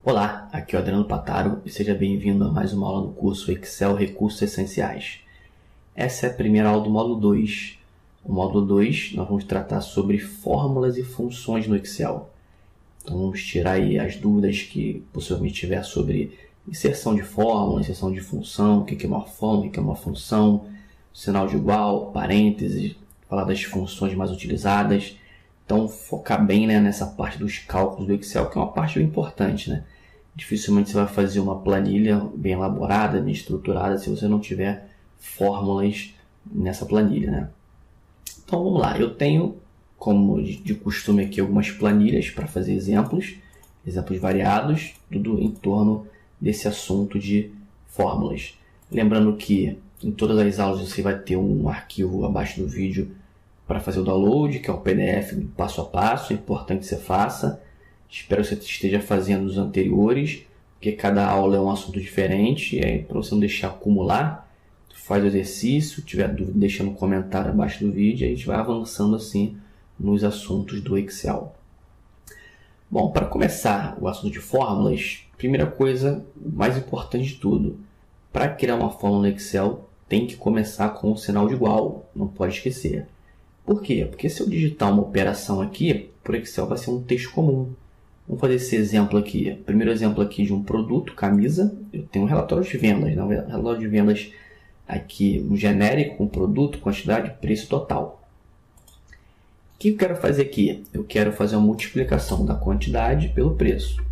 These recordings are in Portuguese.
Olá, aqui é o Adriano Pataro e seja bem-vindo a mais uma aula do curso Excel Recursos Essenciais. Essa é a primeira aula do módulo 2. O módulo 2 nós vamos tratar sobre fórmulas e funções no Excel. Então vamos tirar aí as dúvidas que possivelmente tiver sobre inserção de fórmula, inserção de função, o que é uma fórmula, o que é uma função, sinal de igual, parênteses, falar das funções mais utilizadas. Então focar bem nessa parte dos cálculos do Excel, que é uma parte bem importante, né? Dificilmente você vai fazer uma planilha bem elaborada, bem estruturada, se você não tiver fórmulas nessa planilha, né? Então vamos lá, eu tenho, como de costume aqui, algumas planilhas para fazer exemplos variados, tudo em torno desse assunto de fórmulas. Lembrando que em todas as aulas você vai ter um arquivo abaixo do vídeo para fazer o download, que é o PDF passo a passo, é importante que você faça. Espero que você esteja fazendo os anteriores, porque cada aula é um assunto diferente, para você não deixar acumular, faz o exercício, tiver dúvida deixa no comentário abaixo do vídeo, e a gente vai avançando assim nos assuntos do Excel. Bom, para começar o assunto de fórmulas, primeira coisa, mais importante de tudo, para criar uma fórmula no Excel, tem que começar com o sinal de igual, não pode esquecer. Por quê? Porque se eu digitar uma operação aqui, por Excel vai ser um texto comum. Vamos fazer esse exemplo aqui. Primeiro exemplo aqui de um produto, camisa. Eu tenho um relatório de vendas. Um relatório de vendas aqui, um genérico, um produto, quantidade, preço total. O que eu quero fazer aqui? Eu quero fazer uma multiplicação da quantidade pelo preço.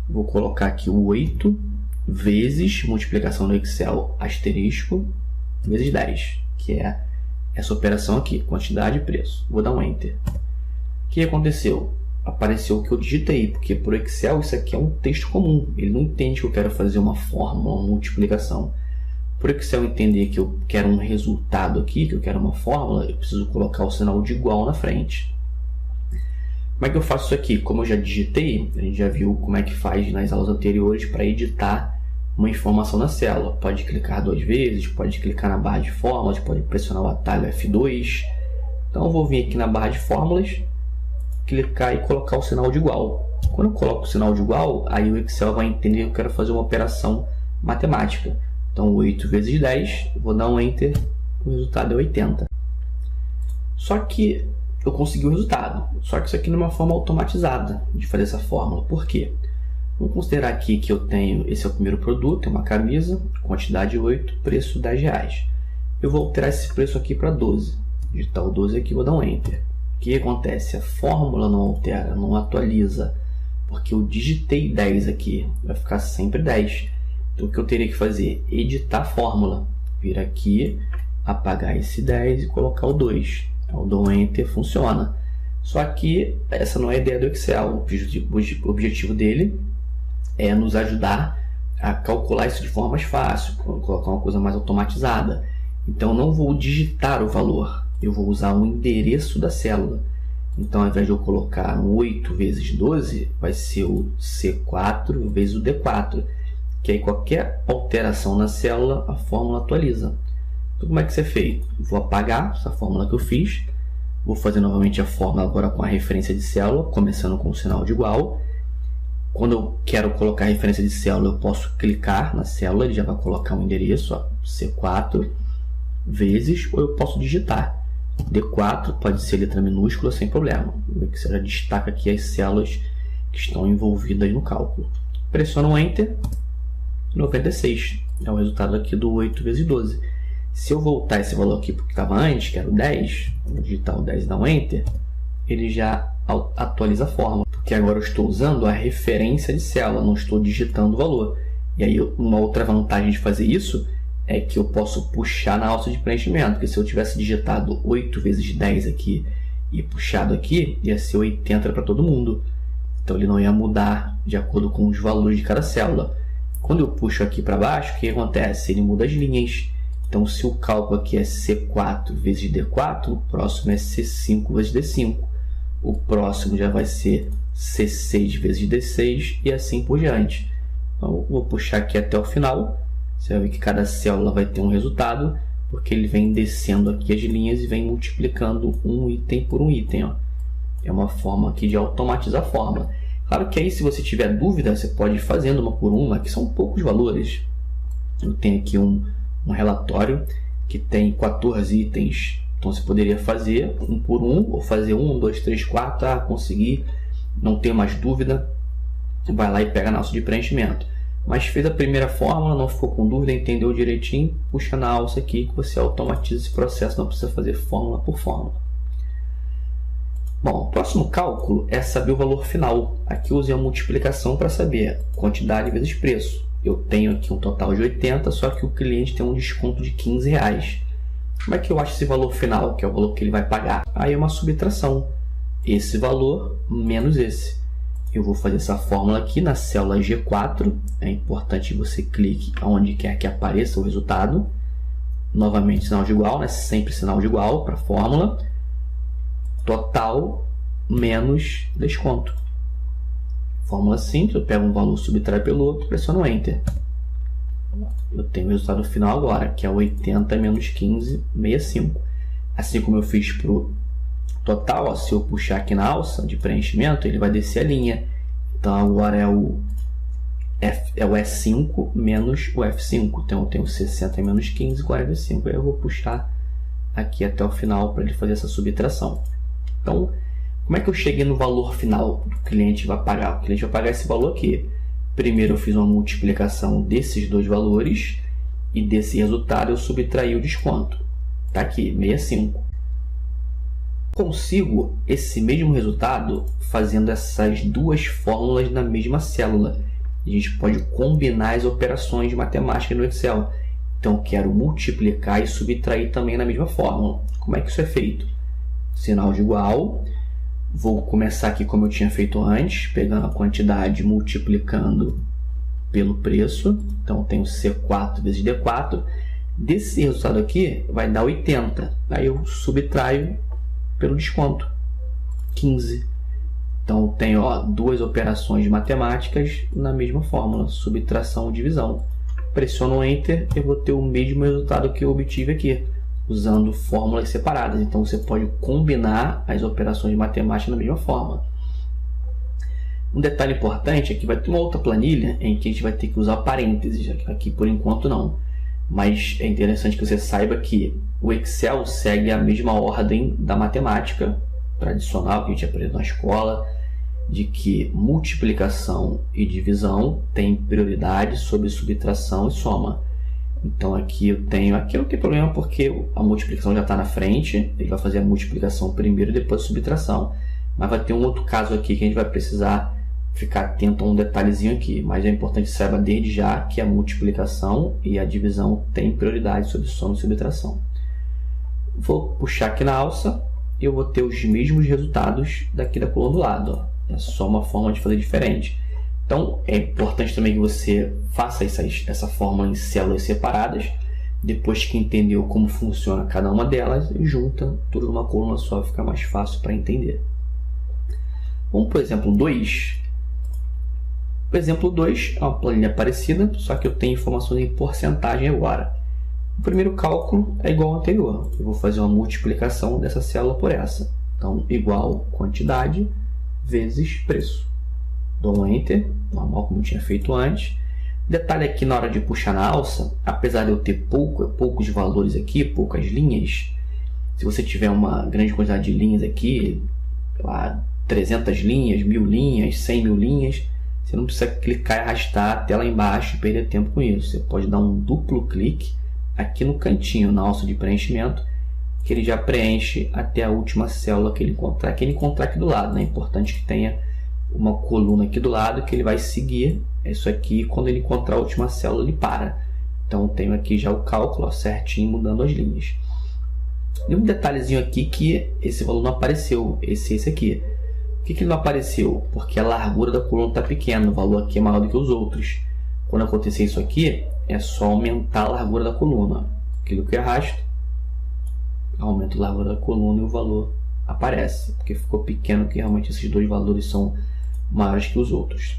Vou colocar aqui o 8 vezes, multiplicação no Excel, asterisco, vezes 10, que é essa operação aqui, quantidade e preço. Vou dar um Enter. O que aconteceu? Apareceu o que eu digitei, porque por Excel isso aqui é um texto comum. Ele não entende que eu quero fazer uma fórmula, uma multiplicação. Por Excel entender que eu quero um resultado aqui, que eu quero uma fórmula, eu preciso colocar o sinal de igual na frente. Como é que eu faço isso aqui? Como eu já digitei, a gente já viu como é que faz nas aulas anteriores para editar uma informação na célula. Pode clicar 2 vezes, pode clicar na barra de fórmulas, pode pressionar o atalho F2. Então eu vou vir aqui na barra de fórmulas, clicar e colocar o sinal de igual. Quando eu coloco o sinal de igual, aí o Excel vai entender que eu quero fazer uma operação matemática. Então 8 vezes 10, vou dar um Enter, o resultado é 80. Só que eu consegui o resultado, só que isso aqui não é uma forma automatizada de fazer essa fórmula. Por quê? Vamos considerar aqui que eu tenho, esse é o primeiro produto, é uma camisa, quantidade 8, preço R$10. Eu vou alterar esse preço aqui para 12. Digitar o 12 aqui, vou dar um Enter. O que acontece? A fórmula não altera, não atualiza, porque eu digitei 10 aqui, vai ficar sempre 10. Então o que eu teria que fazer? Editar a fórmula. Vir aqui, apagar esse 10 e colocar o 2. Eu dou um Enter, funciona. Só que essa não é a ideia do Excel. O objetivo dele é nos ajudar a calcular isso de forma mais fácil, colocar uma coisa mais automatizada. Então, não vou digitar o valor, eu vou usar o endereço da célula. Então, ao invés de eu colocar um 8 vezes 12, vai ser o C4 vezes o D4, que aí qualquer alteração na célula, a fórmula atualiza. Então, como é que isso é feito? Vou apagar essa fórmula que eu fiz, vou fazer novamente a fórmula agora com a referência de célula, começando com o sinal de igual. Quando eu quero colocar a referência de célula, eu posso clicar na célula, ele já vai colocar um endereço, ó, C4 vezes, ou eu posso digitar. D4 pode ser letra minúscula sem problema. O Excel já destaca aqui as células que estão envolvidas no cálculo. Pressiono o Enter, 96. É o resultado aqui do 8 vezes 12. Se eu voltar esse valor aqui porque estava antes, que era o 10, vou digitar o 10 e dar um Enter, ele já atualiza a fórmula, porque agora eu estou usando a referência de célula, não estou digitando o valor. E aí uma outra vantagem de fazer isso é que eu posso puxar na alça de preenchimento, porque se eu tivesse digitado 8 vezes 10 aqui e puxado aqui, ia ser 80 para todo mundo. Então ele não ia mudar de acordo com os valores de cada célula. Quando eu puxo aqui para baixo, o que acontece? Ele muda as linhas. Então se o cálculo aqui é C4 vezes D4, o próximo é C5 vezes D5. O próximo já vai ser C6 vezes D6 e assim por diante. Então, vou puxar aqui até o final. Você vai ver que cada célula vai ter um resultado, porque ele vem descendo aqui as linhas e vem multiplicando um item por um item. Ó. É uma forma aqui de automatizar a fórmula. Claro que aí, se você tiver dúvida, você pode ir fazendo uma por uma, que são poucos valores. Eu tenho aqui um relatório que tem 14 itens. Então você poderia fazer um por um, ou fazer 1, 2, 3, 4, consegui, não tenho mais dúvida, vai lá e pega na alça de preenchimento. Mas fez a primeira fórmula, não ficou com dúvida, entendeu direitinho, puxa na alça aqui que você automatiza esse processo, não precisa fazer fórmula por fórmula. Bom, o próximo cálculo é saber o valor final. Aqui eu usei a multiplicação para saber quantidade vezes preço. Eu tenho aqui um total de 80, só que o cliente tem um desconto de R$15. Como é que eu acho esse valor final, que é o valor que ele vai pagar? Aí é uma subtração. Esse valor menos esse. Eu vou fazer essa fórmula aqui na célula G4. É importante que você clique onde quer que apareça o resultado. Novamente, sinal de igual, né? Sempre sinal de igual para a fórmula. Total menos desconto. Fórmula simples, eu pego um valor, subtraio pelo outro, pressiono Enter. Eu tenho o resultado final agora, que é 80 menos 15, 65. Assim como eu fiz para o total, ó, se eu puxar aqui na alça de preenchimento, ele vai descer a linha. Então agora é o E5 menos o F5. Então eu tenho 60 menos 15, 45. Aí eu vou puxar aqui até o final para ele fazer essa subtração. Então, como é que eu cheguei no valor final que o cliente vai pagar? O cliente vai pagar esse valor aqui. Primeiro eu fiz uma multiplicação desses dois valores e desse resultado eu subtraí o desconto. Está aqui, 65. Consigo esse mesmo resultado fazendo essas duas fórmulas na mesma célula. A gente pode combinar as operações de matemática no Excel. Então, eu quero multiplicar e subtrair também na mesma fórmula. Como é que isso é feito? Sinal de igual. Vou começar aqui como eu tinha feito antes, pegando a quantidade multiplicando pelo preço. Então, eu tenho C4 vezes D4. Desse resultado aqui vai dar 80. Aí eu subtraio pelo desconto, 15. Então, eu tenho duas operações matemáticas na mesma fórmula, subtração e divisão. Pressiono Enter, eu vou ter o mesmo resultado que eu obtive aqui, usando fórmulas separadas. Então, você pode combinar as operações de matemática na mesma forma. Um detalhe importante é que vai ter uma outra planilha em que a gente vai ter que usar parênteses. Aqui, por enquanto, não. Mas é interessante que você saiba que o Excel segue a mesma ordem da matemática tradicional que a gente aprendeu na escola, de que multiplicação e divisão têm prioridade sobre subtração e soma. Então aqui eu tenho, aqui não tem problema porque a multiplicação já está na frente, ele vai fazer a multiplicação primeiro e depois a subtração. Mas vai ter um outro caso aqui que a gente vai precisar ficar atento a um detalhezinho aqui, mas é importante que saiba desde já que a multiplicação e a divisão têm prioridade sobre soma e subtração. Vou puxar aqui na alça e eu vou ter os mesmos resultados daqui da coluna do lado. É só uma forma de fazer diferente. Então, é importante também que você faça essa fórmula em células separadas. Depois que entendeu como funciona cada uma delas, junta tudo numa coluna só, fica mais fácil para entender. Vamos para o exemplo 2. O exemplo 2 é uma planilha parecida, só que eu tenho informações em porcentagem agora. O primeiro cálculo é igual ao anterior. Eu vou fazer uma multiplicação dessa célula por essa. Então, igual quantidade vezes preço. Dou um Enter, normal como eu tinha feito antes. Detalhe aqui na hora de puxar na alça, apesar de eu ter poucos valores aqui, poucas linhas, se você tiver uma grande quantidade de linhas aqui, 300 linhas, 1000 linhas, 100 mil linhas, você não precisa clicar e arrastar até lá embaixo e perder tempo com isso. Você pode dar um duplo clique aqui no cantinho, na alça de preenchimento, que ele já preenche até a última célula que ele encontrar aqui do lado. É importante que tenha uma coluna aqui do lado que ele vai seguir. É isso aqui, quando ele encontrar a última célula, ele para. Então, eu tenho aqui já o cálculo certinho, mudando as linhas. E um detalhezinho aqui que esse valor não apareceu, esse aqui. Por que ele não apareceu? Porque a largura da coluna está pequena, o valor aqui é maior do que os outros. Quando acontecer isso aqui, é só aumentar a largura da coluna. Aquilo que eu arrasto, aumento a largura da coluna e o valor aparece, porque ficou pequeno, que realmente esses dois valores são maiores que os outros.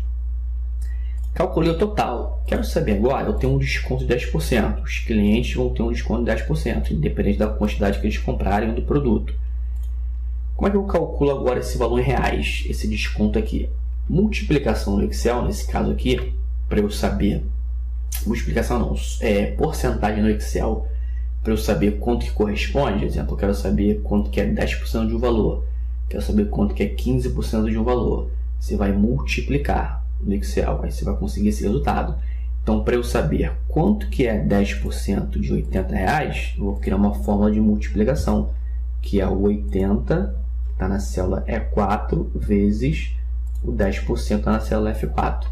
Calculei o total. Quero saber agora, eu tenho um desconto de 10%. Os clientes vão ter um desconto de 10%, independente da quantidade que eles comprarem do produto. Como é que eu calculo agora esse valor em reais, esse desconto aqui? Multiplicação no Excel, nesse caso aqui, para eu saber, multiplicação não, porcentagem no Excel, para eu saber quanto que corresponde, por exemplo, eu quero saber quanto que é 10% de um valor, quero saber quanto que é 15% de um valor, você vai multiplicar no Excel, aí você vai conseguir esse resultado. Então, para eu saber quanto que é 10% de R$80, eu vou criar uma fórmula de multiplicação, que é o 80, está na célula E4, vezes o 10% está na célula F4.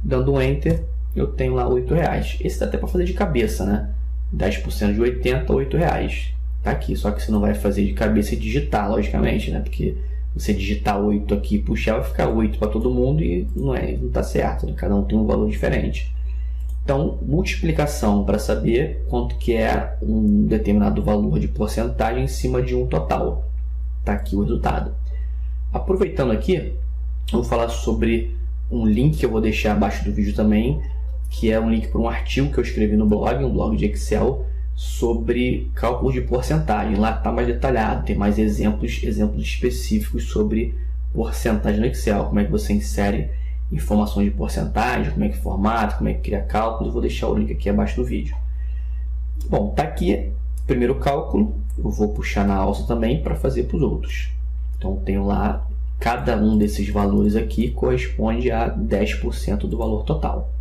Dando um Enter, eu tenho lá R$8. Esse dá até para fazer de cabeça, né? 10% de 80, R$8. Tá aqui, só que você não vai fazer de cabeça e digitar, logicamente, né? Porque você digitar 8 aqui e puxar, vai ficar 8 para todo mundo e não está certo, né? Cada um tem um valor diferente. Então, multiplicação para saber quanto que é um determinado valor de porcentagem em cima de um total. Está aqui o resultado. Aproveitando aqui, eu vou falar sobre um link que eu vou deixar abaixo do vídeo também, que é um link para um artigo que eu escrevi no blog, um blog de Excel, sobre cálculo de porcentagem. Lá está mais detalhado, tem mais exemplos específicos sobre porcentagem no Excel, como é que você insere informações de porcentagem, como é que formata, como é que cria cálculos. Eu vou deixar o link aqui abaixo do vídeo. Bom, tá aqui o primeiro cálculo, eu vou puxar na alça também para fazer para os outros. Então tenho lá, cada um desses valores aqui corresponde a 10% do valor total.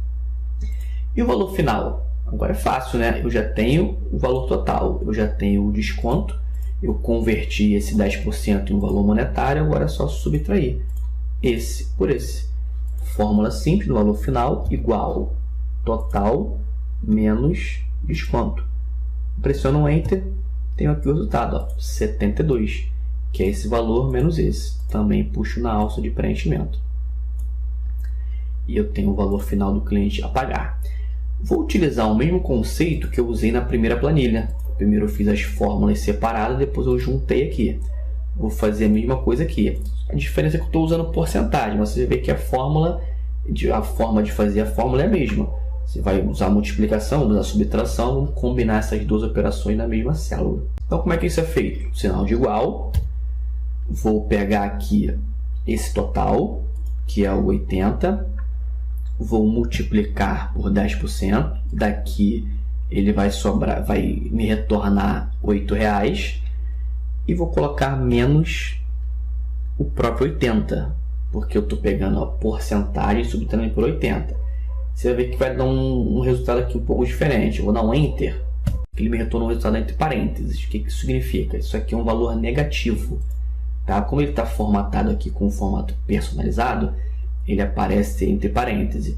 E o valor final? Agora é fácil, né? Eu já tenho o valor total, eu já tenho o desconto, eu converti esse 10% em um valor monetário, agora é só subtrair esse por esse. Fórmula simples do valor final igual total menos desconto. Pressiono um Enter, tenho aqui o resultado, ó, 72, que é esse valor menos esse. Também puxo na alça de preenchimento. E eu tenho o valor final do cliente a pagar. Vou utilizar o mesmo conceito que eu usei na primeira planilha. Primeiro eu fiz as fórmulas separadas, depois eu juntei aqui. Vou fazer a mesma coisa aqui. A diferença é que eu estou usando porcentagem, mas você vê que a forma de fazer a fórmula é a mesma. Você vai usar multiplicação, usar subtração, vamos combinar essas duas operações na mesma célula. Então, como é que isso é feito? Sinal de igual. Vou pegar aqui esse total, que é o 80. Vou multiplicar por 10%. Daqui ele vai sobrar, vai me retornar R$8. E vou colocar menos o próprio 80, porque eu estou pegando a porcentagem e subtraindo por 80. Você vai ver que vai dar um resultado aqui um pouco diferente. Eu vou dar um Enter, que ele me retorna um resultado entre parênteses. O que isso significa? Isso aqui é um valor negativo. Tá? Como ele está formatado aqui com um formato personalizado, ele aparece entre parênteses.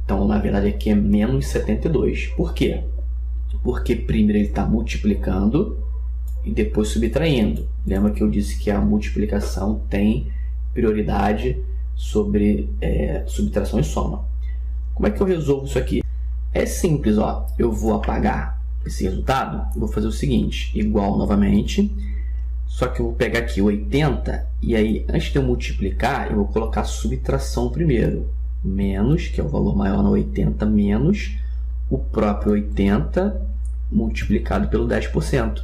Então, na verdade, aqui é menos 72. Por quê? Porque primeiro ele está multiplicando e depois subtraindo. Lembra que eu disse que a multiplicação tem prioridade sobre subtração e soma. Como é que eu resolvo isso aqui? É simples, ó. Eu vou apagar esse resultado, vou fazer o seguinte, igual novamente, só que eu vou pegar aqui 80 e aí, antes de eu multiplicar, eu vou colocar subtração primeiro. Menos, que é o valor maior no 80, menos o próprio 80 multiplicado pelo 10%.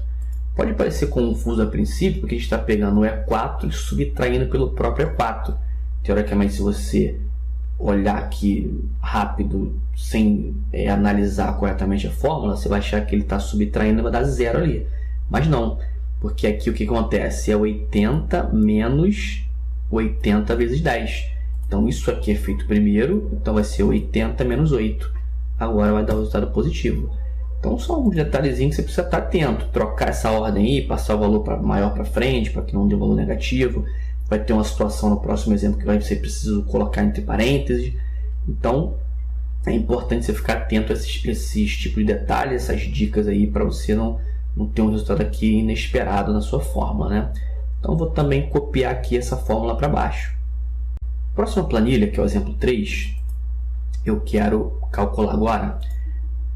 Pode parecer confuso a princípio, porque a gente está pegando o E4 e subtraindo pelo próprio E4. Teoricamente, se você olhar aqui rápido, sem analisar corretamente a fórmula, você vai achar que ele está subtraindo e vai dar zero ali. Mas não, porque aqui o que acontece? É 80 menos 80 vezes 10. Então, isso aqui é feito primeiro, então vai ser 80 menos 8. Agora vai dar o resultado positivo. Então, só um detalhezinho que você precisa estar atento. Trocar essa ordem aí, passar o valor maior para frente, para que não dê um valor negativo. Vai ter uma situação no próximo exemplo que vai ser preciso colocar entre parênteses. Então, é importante você ficar atento a esses tipos de detalhes, essas dicas aí, para você não ter um resultado aqui inesperado na sua fórmula, né? Então, vou também copiar aqui essa fórmula para baixo. Próxima planilha, que é o exemplo 3, eu quero calcular agora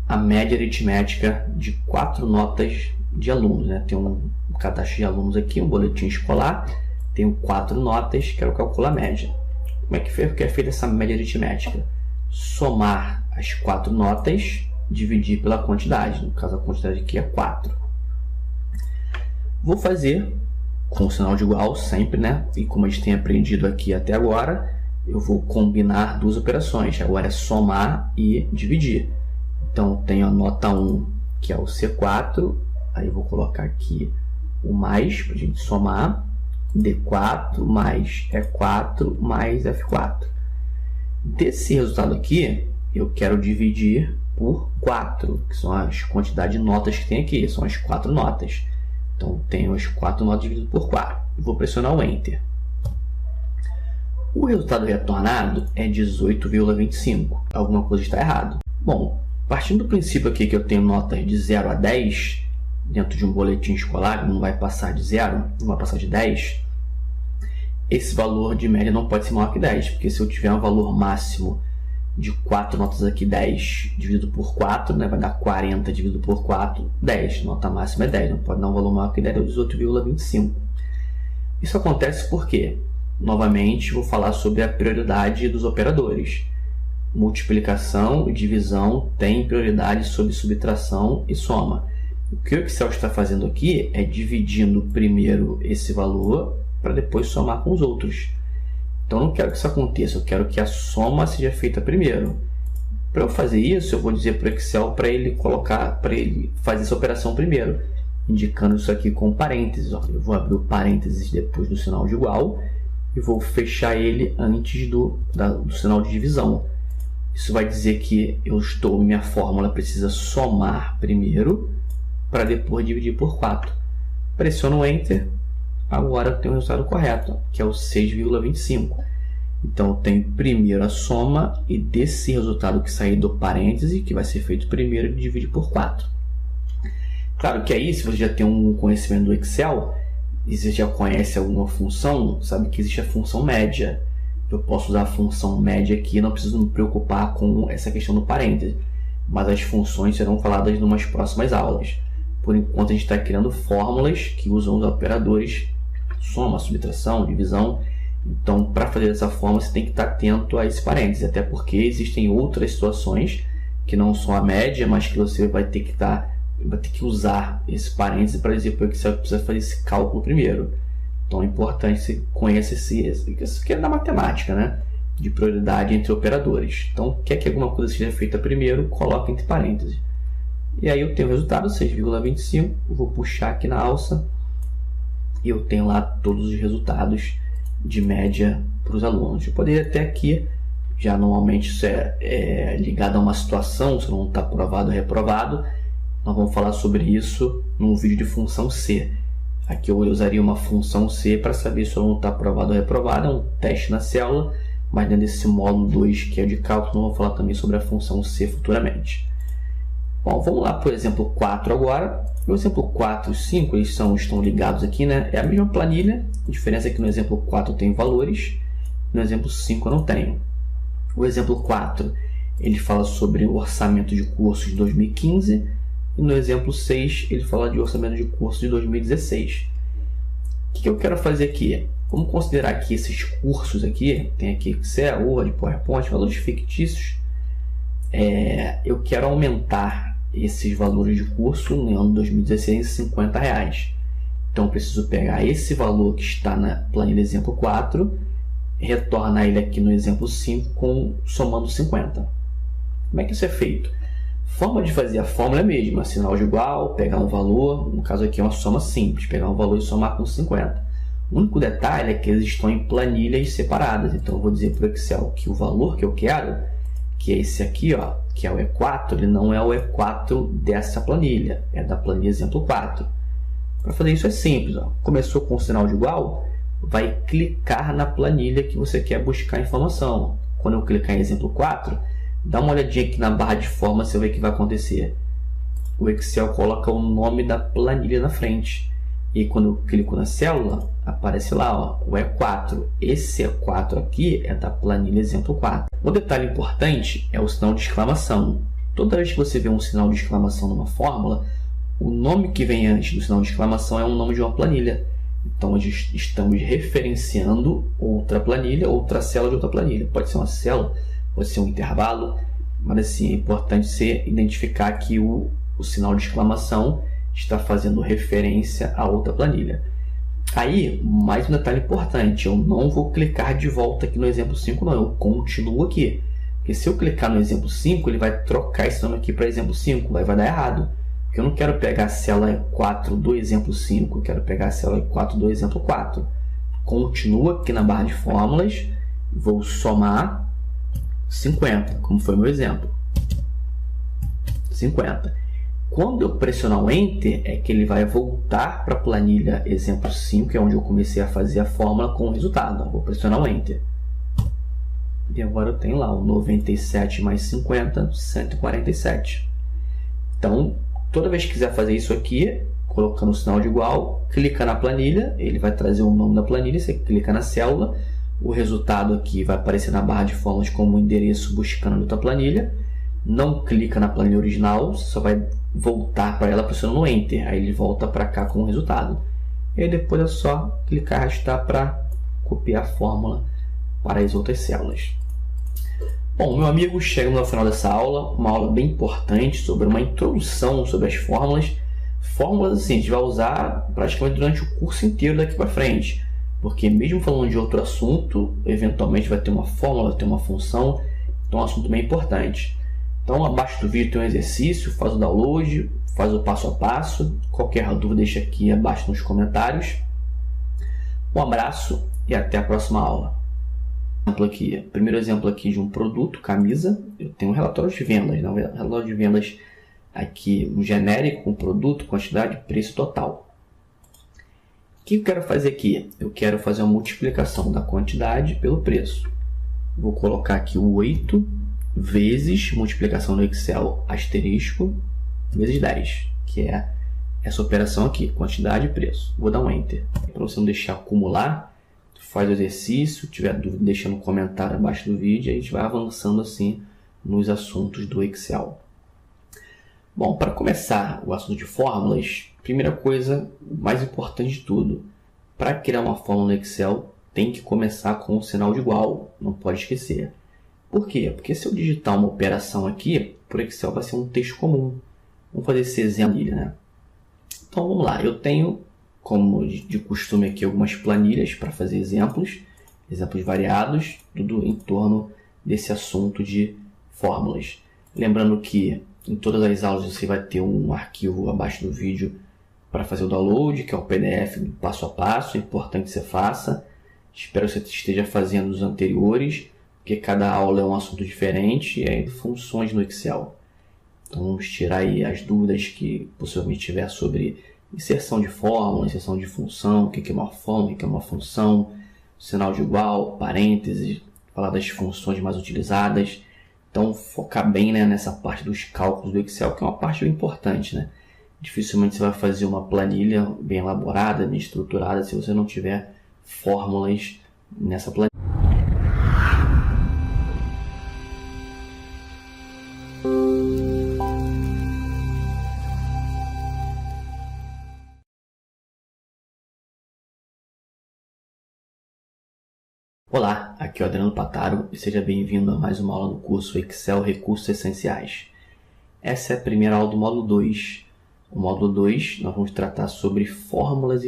a média aritmética de 4 notas de alunos, né? Tem um cadastro de alunos aqui, um boletim escolar, tenho 4 notas, quero calcular a média. Como é que é feita essa média aritmética? Somar as 4 notas, dividir pela quantidade, no caso a quantidade aqui é 4. Vou fazer com o sinal de igual sempre, né? E como a gente tem aprendido aqui até agora, eu vou combinar duas operações. Agora é somar e dividir. Então, tenho a nota 1, que é o C4. Aí eu vou colocar aqui o mais para a gente somar. D4 mais E4 mais F4. Desse resultado aqui, eu quero dividir por 4, que são as quantidades de notas que tem aqui. São as 4 notas. Então, tenho as 4 notas divididas por 4. Vou pressionar o Enter. O resultado retornado é 18,25. Alguma coisa está errada. Bom, partindo do princípio aqui que eu tenho notas de 0 a 10, dentro de um boletim escolar, não vai passar de 0, não vai passar de 10, esse valor de média não pode ser maior que 10, porque se eu tiver um valor máximo de 4 notas aqui, 10 dividido por 4, né, vai dar 40 dividido por 4, 10. Nota máxima é 10, não pode dar um valor maior que 10, é 18,25. Isso acontece porque, novamente, vou falar sobre a prioridade dos operadores. Multiplicação e divisão têm prioridade sobre subtração e soma. O que o Excel está fazendo aqui é dividindo primeiro esse valor para depois somar com os outros. Então, eu não quero que isso aconteça, eu quero que a soma seja feita primeiro. Para eu fazer isso, eu vou dizer para o Excel para ele fazer essa operação primeiro, indicando isso aqui com parênteses. Eu vou abrir o parênteses depois do sinal de igual e vou fechar ele antes do sinal de divisão. Isso vai dizer que minha fórmula precisa somar primeiro para depois dividir por 4. Pressiono o Enter. Agora eu tenho o resultado correto, que é o 6,25. Então, eu tenho primeiro a soma e desse resultado que sair do parêntese, que vai ser feito primeiro, dividir por 4. Claro que aí, se você já tem um conhecimento do Excel, e você já conhece alguma função, sabe que existe a função média. Eu posso usar a função média aqui, não preciso me preocupar com essa questão do parêntese. Mas as funções serão faladas em umas próximas aulas. Por enquanto, a gente está criando fórmulas que usam os operadores soma, subtração, divisão. Então, para fazer dessa forma, você tem que estar atento a esse parêntese, até porque existem outras situações que não são a média, mas que você vai ter que usar esse parêntese para dizer para o Excel que precisa fazer esse cálculo primeiro. Então, é importante você conhecer isso que é da matemática, né? De prioridade entre operadores. Então, quer que alguma coisa seja feita primeiro, coloca entre parênteses. E aí eu tenho o resultado, 6,25. Vou puxar aqui na alça e eu tenho lá todos os resultados de média para os alunos. Eu poderia até aqui, já normalmente isso é ligado a uma situação, se não está aprovado ou reprovado. Nós vamos falar sobre isso num vídeo de função C. Aqui eu usaria uma função C para saber se o aluno está aprovado ou reprovado. É um teste na célula, mas dentro desse módulo 2 que é de cálculo, nós vamos falar também sobre a função C futuramente. Bom, vamos lá para o exemplo 4 agora. O exemplo 4 e 5 eles estão ligados aqui, né? É a mesma planilha, a diferença é que no exemplo 4 eu tenho valores, no exemplo 5 eu não tenho. O exemplo 4 ele fala sobre o orçamento de cursos de 2015 e no exemplo 6 ele fala de orçamento de cursos de 2016. O que eu quero fazer aqui? Vamos considerar que esses cursos aqui, tem aqui Excel, Word, PowerPoint, valores fictícios. Eu quero aumentar esses valores de curso no ano 2016 em R$50. Então, eu preciso pegar esse valor que está na planilha exemplo 4, retornar ele aqui no exemplo 5 somando 50. Como é que isso é feito? Forma de fazer a fórmula é a mesma, sinal de igual, pegar um valor, no caso aqui é uma soma simples, pegar um valor e somar com 50. O único detalhe é que eles estão em planilhas separadas, então eu vou dizer para o Excel que o valor que eu quero, que é esse aqui, ó, que é o E4, ele não é o E4 dessa planilha, é da planilha exemplo 4. Para fazer isso é simples, ó. Começou com o sinal de igual, vai clicar na planilha que você quer buscar informação. Quando eu clicar em exemplo 4, dá uma olhadinha aqui na barra de forma, você vai ver o que vai acontecer. O Excel coloca o nome da planilha na frente. E quando eu clico na célula, aparece lá, ó, o E4. Esse E4 aqui é da planilha exemplo 4. Um detalhe importante é o sinal de exclamação. Toda vez que você vê um sinal de exclamação numa fórmula, o nome que vem antes do sinal de exclamação é o nome de uma planilha. Então, estamos referenciando outra planilha, outra célula de outra planilha. Pode ser uma célula, pode ser um intervalo, mas assim, é importante você identificar que o sinal de exclamação está fazendo referência a outra planilha. Aí, mais um detalhe importante, eu não vou clicar de volta aqui no exemplo 5 não, eu continuo aqui. Porque se eu clicar no exemplo 5, ele vai trocar esse nome aqui para exemplo 5, vai dar errado. Porque eu não quero pegar a célula E4 do exemplo 5, eu quero pegar a célula E4 do exemplo 4. Continuo aqui na barra de fórmulas, vou somar 50, como foi o meu exemplo. 50. Quando eu pressionar o Enter, é que ele vai voltar para a planilha exemplo 5, que é onde eu comecei a fazer a fórmula com o resultado. Eu vou pressionar o Enter. E agora eu tenho lá o 97 mais 50, 147. Então, toda vez que quiser fazer isso aqui, colocando o sinal de igual, clica na planilha, ele vai trazer o nome da planilha, você clica na célula, o resultado aqui vai aparecer na barra de fórmulas como endereço buscando outra planilha. Não clica na planilha original, você só vai voltar para ela pressionando o Enter, aí ele volta para cá com o resultado. E aí depois é só clicar e arrastar para copiar a fórmula para as outras células. Bom, meu amigo, chegamos ao final dessa aula, uma aula bem importante sobre uma introdução sobre as fórmulas. Fórmulas assim, a gente vai usar praticamente durante o curso inteiro daqui para frente, porque mesmo falando de outro assunto, eventualmente vai ter uma fórmula, vai ter uma função, então é um assunto bem importante. Então, abaixo do vídeo tem um exercício, faz o download, faz o passo a passo. Qualquer dúvida deixa aqui abaixo nos comentários. Um abraço e até a próxima aula. Primeiro exemplo aqui de um produto, camisa. Eu tenho um relatório de vendas, né? Um relatório de vendas aqui, um genérico, com produto, quantidade, preço total. O que eu quero fazer aqui? Eu quero fazer uma multiplicação da quantidade pelo preço. Vou colocar aqui o 8 vezes multiplicação no Excel asterisco vezes 10, que é essa operação aqui, quantidade e preço. Vou dar um Enter. Para você não deixar acumular, faz o exercício, se tiver dúvida deixa no comentário abaixo do vídeo, e a gente vai avançando assim nos assuntos do Excel. Bom, para começar o assunto de fórmulas, primeira coisa, mais importante de tudo, para criar uma fórmula no Excel, tem que começar com o sinal de igual, não pode esquecer. Por quê? Porque se eu digitar uma operação aqui, por Excel vai ser um texto comum. Vamos fazer esse exemplo, né? Então vamos lá, eu tenho, como de costume aqui, algumas planilhas para fazer exemplos variados, tudo em torno desse assunto de fórmulas. Lembrando que em todas as aulas você vai ter um arquivo abaixo do vídeo para fazer o download, que é o PDF passo a passo, é importante que você faça. Espero que você esteja fazendo os anteriores, porque cada aula é um assunto diferente e aí funções no Excel. Então vamos tirar aí as dúvidas que possivelmente tiver sobre inserção de fórmula, inserção de função, o que é uma fórmula, o que é uma função, sinal de igual, parênteses, falar das funções mais utilizadas. Então focar bem, né, nessa parte dos cálculos do Excel, que é uma parte bem importante, né? Dificilmente você vai fazer uma planilha bem elaborada, bem estruturada, se você não tiver fórmulas nessa planilha. Olá, aqui é o Adriano Pataro e seja bem-vindo a mais uma aula do curso Excel Recursos Essenciais. Essa é a primeira aula do módulo 2. O módulo 2 nós vamos tratar sobre fórmulas e